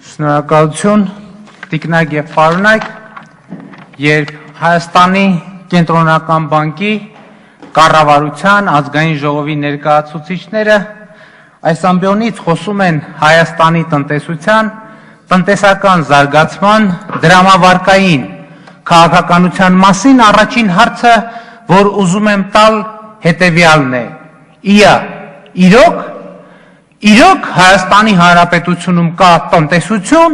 Շնորհակալություն, տիկնակ եւ պարոնայք, երբ Հայաստանի կենտրոնական բանկի կառավարության ազգային ժողովի ներկայացուցիչները այս ամբիոնից խոսում են Հայաստանի տնտեսության, տնտեսական զարգացման, դրամավարկային քաղաքականության մասին, առաջին հարցը, որ ուզում եմ տալ, հետևյալն է. Իրոք Հայաստանի Հանրապետությունում կա տնտեսություն,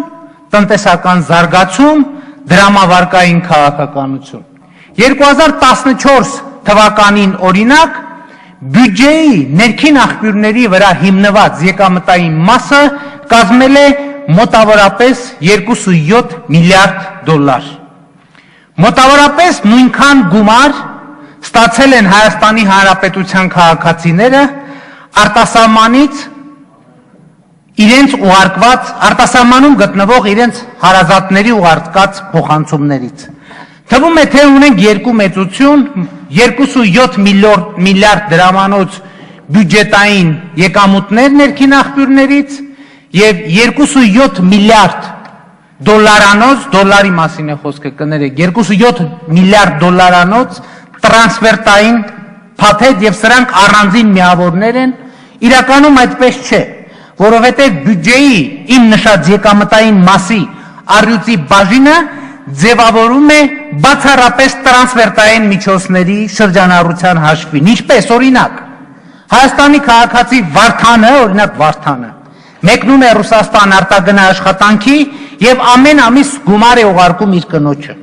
տնտեսական զարգացում, դրամավարկային քաղաքականություն։ 2014 թվականին օրինակ բյուջեի ներքին աղբյուրների վրա հիմնված եկամտային մասը կազմել է մոտավորապես 2.7 միլիարդ դոլար։ Մոտավորապես նույնքան գումար ստացել են Հայաստանի Հանրապետության քաղաքացիները արտասահմանից իրենց ուղարկված, արտասահմանում գտնվող իրենց հարազատների ուղարկած փոխանցումներից։ Թվում է, թե ունենք երկու մեծություն, 2.7 միլիարդ դրամանոց բյուջետային եկամուտներ ներքին աղբյուրներից եւ 2.7 միլիարդ դոլարանոց, դոլարի մասին է խոսքը կներեք, 2.7 միլիարդ դոլարանոց տրանսֆերտային փաթեթ եւ սրանք առանձին միավորներ են, իրականում այդպես չէ, որովհետեւ բյուջեի իմ նշած եկամտային մասի առյուծի բաժինը ձևավորում է բացառապես տրանսֆերտային միջոցների շրջանառության հաշվին, ինչպես օրինակ Հայաստանի քաղաքացի Վարդանը մեկնում է Ռուսաստան արտագնա աշխատանքի եւ ամեն ամիս գումար է ուղարկում իր կնոջը։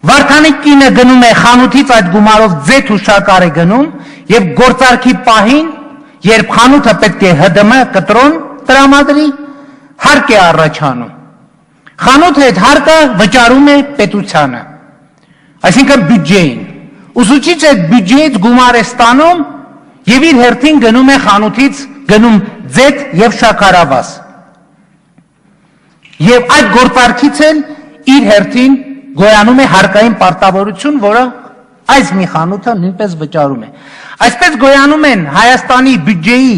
Վարդանի կինը գնում է խանութից այդ գումարով ձեթ ու շաքար է գնում եւ գործարքի պահին, երբ խանութը պետք է ՀԴՄ կտրոն տրամադրի, հարկ է առաջանում։ Խանութը այդ հարկը վճարում է պետությանը, այսինքն բյուջեին։ Ուսուցիչը այդ բյուջեից գումար է ստանում եւ իր հերթին գնում է խանութից գնում ձեթ եւ շաքարավազ։ Եվ այդ գործարքից էլ իր հերթին գոյանում է հարկային պարտավորություն, որը այս մի խանութը նույնպես վճարում է։ Այսպես գոյանում են Հայաստանի բյուջեի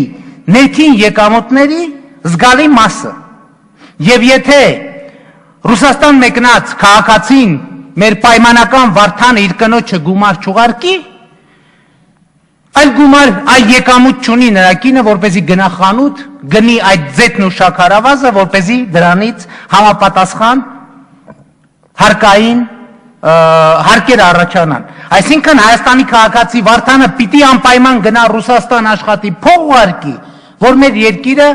ներքին եկամուտների զգալի մասը։ Եվ եթե Ռուսաստան մեկնած քաղաքացին մեր պայմանական Վարդանը իր կնոջը գումար չուղարկի, այլ գումար այլ եկամուտ չունի նրա կինը, որպեսզի գնա խանութ, գնի այդ ձեթն ու շաքարավազը, որպեսզի դրանից համապատասխան հարկային հարկեր առաջանան։ Այսինքն Հայաստանի քաղաքացի Վարդանը պիտի անպայման գնա Ռուսաստան աշխատի, փող ուղարկի, որ մեր երկիրը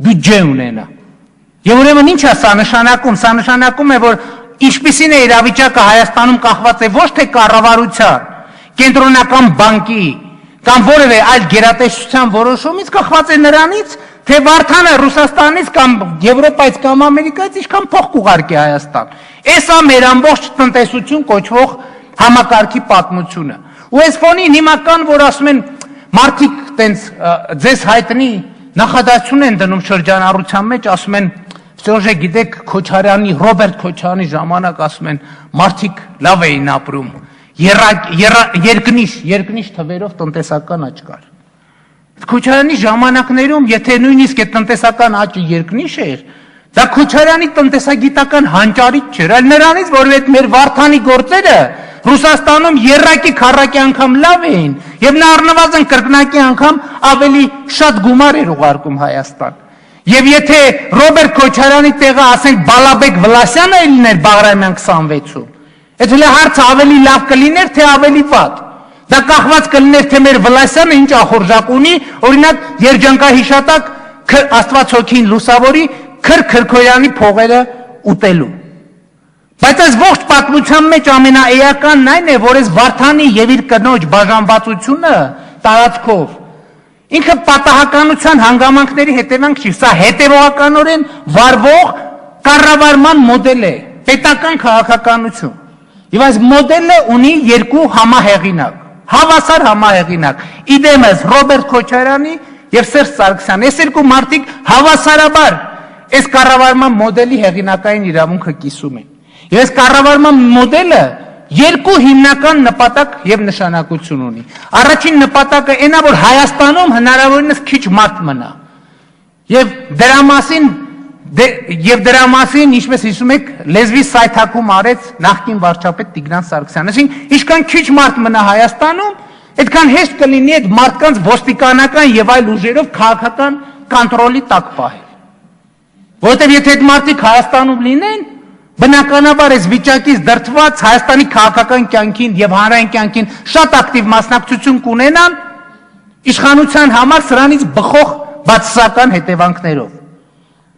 բյուջե ունենա։ Եվ ուրեմն ինչ է սա նշանակում։ Սա նշանակում է, որ ինչպիսին է իրավիճակը Հայաստանում կախված է ոչ թե կառավարության, կենտրոնական բանկի կամ որևէ այլ գերատեսչության որոշումից, կախված է նրանից, թե Վարդանը Ռուսաստանից կամ Եվրոպայից կամ Ամերիկայից ինչքան փող կուղարկի Հայաստան։ Էս է մեր ամբողջ տնտեսություն կոչվող համակարգի պատմությունը։ Ու այս ֆոնին հիմա կան, որ ասում են մարդիկ տենց ձեզ հայտնի նախադասություն են դնում շրջանառության մեջ, ասում են, Սերժե գիտեք Քոչարյանի, Ռոբերտ Քոչարյանի ժամանակ ասում են մարդիկ լավ էին ապրում, երկնիշ թվերով տնտեսական աճ կար։ Քոչարյանի ժամանակներում, եթե նույնիսկ այդ տնտեսական աճը երկնիշ էր, դա Քոչարյանի տնտեսագիտական հանճարից չէր, այլ նրանից, որ այդ մեր Վարդանի գործերը Ռուսաստանում երրակի քառակի անգամ լավ էին, եւ նա առնվազն կրկնակի անգամ ավելի շատ գումար էր ուղարկում Հայաստան։ Եվ եթե Ռոբերտ Քոչարյանի տեղը ասենք Բալաբեկ Վլասյանը լիներ Բաղրամյան 26-ում, այդ հենց հարցը ավելի լավ կլիներ, թե ավելի վատ։ Դա կախված կլիներ, թե մեր Վլասյանը ինչ ախորժակ ունի, օրինակ երջանկահիշատակ Աստված հոգին լուսավորի Քրքոյանի փողերը ուտելու։ Բայց այս ողջ պատմության մեջ ամենաէականն այն է, որ այս Վարդանի եւ իր կնոջ բաժանվածությունը տարածքով ինքը պատահականության հանգամանքների հետևանք չի, սա հետևողականորեն վարվող կառավարման մոդել է, պետական քաղաքականություն։ Եվ այս մոդելը ունի երկու համահեղինակ, հավասար համահեղինակ, իդեմս Ռոբերտ Քոչարյանի եւ Սերժ Սարգսյանի։ Այս երկու մարդիկ հավասարաբար այս կառավարման մոդելի հեղինակային իրավունքը կիսում են։ Եվ այս կառավարման մոդելը երկու հիմնական նպատակ եւ նշանակություն ունի։ Առաջին նպատակը այնա, որ Հայաստանում հնարավորինս քիչ մարդ մնա։ Եվ դրա մասին Եվ դրա մասին, ինչպես հիշում եք, լեզվի սայթակում արեց նախկին վարչապետ Տիգրան Սարգսյանը։ Այսինքն, ինչքան քիչ մարդ մնա Հայաստանում, այդքան հեշտ կլինի այդ մարդկանց ոստիկանական եւ այլ ուժերով քաղաքական կոնտրոլի տակ պահել։ Որովհետեւ եթե այդ մարդիկ Հայաստանում լինեն, բնականաբար այս վիճակից դրդված Հայաստանի քաղաքական կյանքին եւ հանրային կյանքին շատ ակտիվ մասնակցություն կունենան իշխանության համար սրանից բխող բացասական հետևանքներով։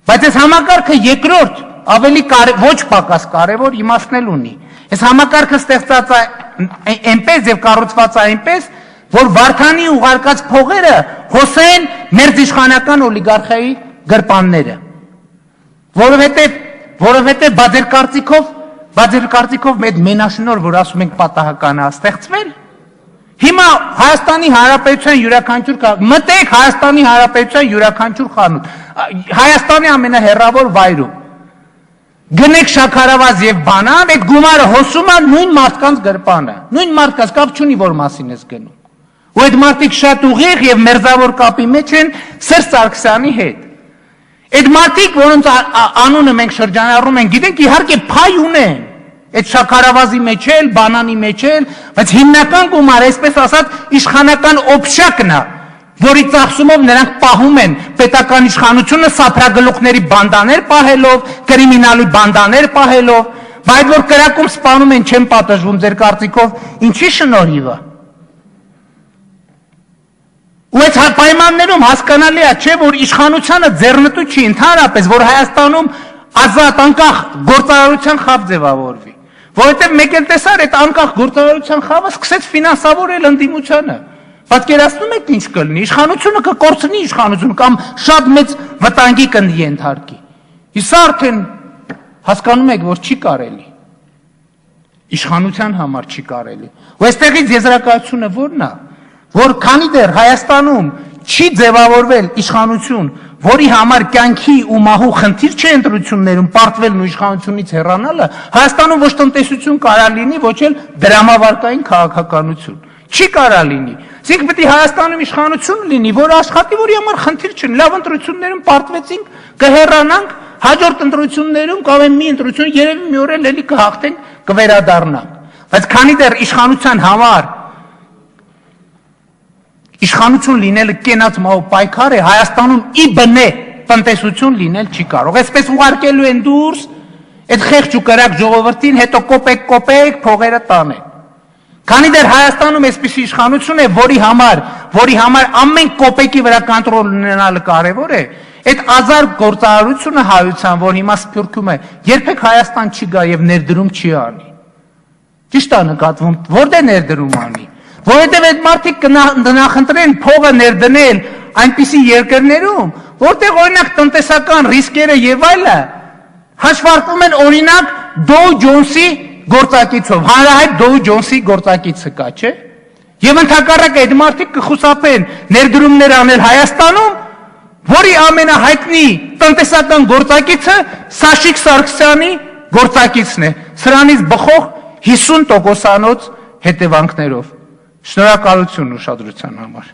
Բայց այս համակարգը երկրորդ ավելի ոչ պակաս կարևոր իմաստնել ունի։ Այս համակարգը ստեղծած է այնպես եւ կառուցված է այնպես, որ Վարդանի ուղարկած փողերը հոսեն մերձիշխանական օլիգարխիայի գրպանները։ Որովհետեւ բաձեր կարծիքով մեծ մենաշնոր, որ ասում ենք պատահական է ստեղծվել, հիմա Հայաստանի Հանրապետության յուրաքանչյուր մտեք Հայաստանի Հանրապետության յուրաքանչյուր խանութ, Հայաստանի ամենահեռավոր վայրում, գնեք շաքարավազ եւ բանան, այդ գումարը հոսում է նույն մարդկանց գրպանը, նույն մարդկանց կապ չունի որ մասին ես գնում։ Ու այդ մարդիկ շատ ուղիղ եւ մերձավոր կապի մեջ են Սերժ Սարգսյանի հետ։ Այդ մարդիկ, որոնց անունը մենք շրջանառում ենք, գիտենք իհարկե փայ ունեն, այդ շաքարավազի մեջ էլ, բանանի մեջ էլ, բայց հիմնական գումարը, այսպես ասած, իշխանական օբշակն է, որի ծախսումով նրանք պահում են պետական իշխանությունը սափրագլուխների բանդաներ պահելով, կրիմինալի բանդաներ պահելով, բայց որ կրակում սպանում են, չեն պատժվում ձեր կարծիքով, ինչի շնորհիվ է։ Ու այդ պայմաններում հասկանալի է, չէ, որ իշխանությանը ձեռնտու չի ընդհանրապես, որ Հայաստանում ազատ անկախ գործարարության խավ ձևավորվի։ Որովհետև մեկ էլ տեսար այդ անկախ գործարարության խավը սկսեց ֆինանսավորել ընդդիմությանը։ Պատկերացնում եք ինչ կլինի, իշխանությունը կկորցնի իշխանությունը կամ շատ մեծ վտանգի կընդհարկի։ Իսկ արդեն հասկանում եք, որ չի կարելի։ Իշխանության համար չի կարելի։ Ու այստեղից եզրակացությունը ո՞րն է, որ քանի դեռ Հայաստանում չի ձևավորվել իշխանություն, որի համար կյանքի ու մահու խնդիր չէ ընտրություններում պարտվելն ու իշխանությունից հեռանալը, Հայաստանում ոչ տնտեսություն կարա լինի, ոչ էլ դրամավարկային քաղաքականություն։ Չի կարա լինի։ Իսկ պետք է Հայաստանում իշխանություն լինի, որ աշխատի, որի համար խնդիր չունի։ Լավ ընտրություններում պարտվեցինք, կհեռանանք, հաջորդ ընտրություններում կամ մի ընտրություն երևի մի օր էլ էլի կհաղթենք, կվերադառնանք։ Բայց քանի դեռ իշխանության համար իշխանություն լինելը կենաց մահու պայքար է, Հայաստանում ի բնե տնտեսություն լինել չի կարող։ Այսպես ուղարկելու են դուրս այդ խեղճ ու կրակ ժողովրդին, հետո կոպեկ փողերը տանեն։ Քանի դեռ Հայաստանում այսպիսի իշխանություն է, որի համար ամեն կոպեկի վրա կոնտրոլ ունենալը կարևոր է, այդ ազար գործարարությունը հայության, որ հիմա սփյուռքում է, երբեք Հայաստան չի գա եւ ներդրում չի անի։ Ճիշտ է նկատվում, որտե ներդրում անի։ Որովհետև այդ մարդիկ կնախընտրեն փողը ներդնել այնպիսի երկրներում, որտեղ օրինակ տնտեսական ռիսկերը եւ այլը հաշվարկվում են օրինակ Dow Jones-ի գործակիցով, հանրահայտ Dow Jones-ի գործակիցը կա, չէ՞։ Եվ ընդհակառակը այդ մարդիկ կխուսափեն ներդրումներ անել Հայաստանում, որի ամենահայտնի տնտեսական գործակիցը Սաշիկ Սարգսյանի գործակիցն է, սրանից բխող 50%-անոց հետևանքներով։ Շնորհակալություն ուշադրության համար։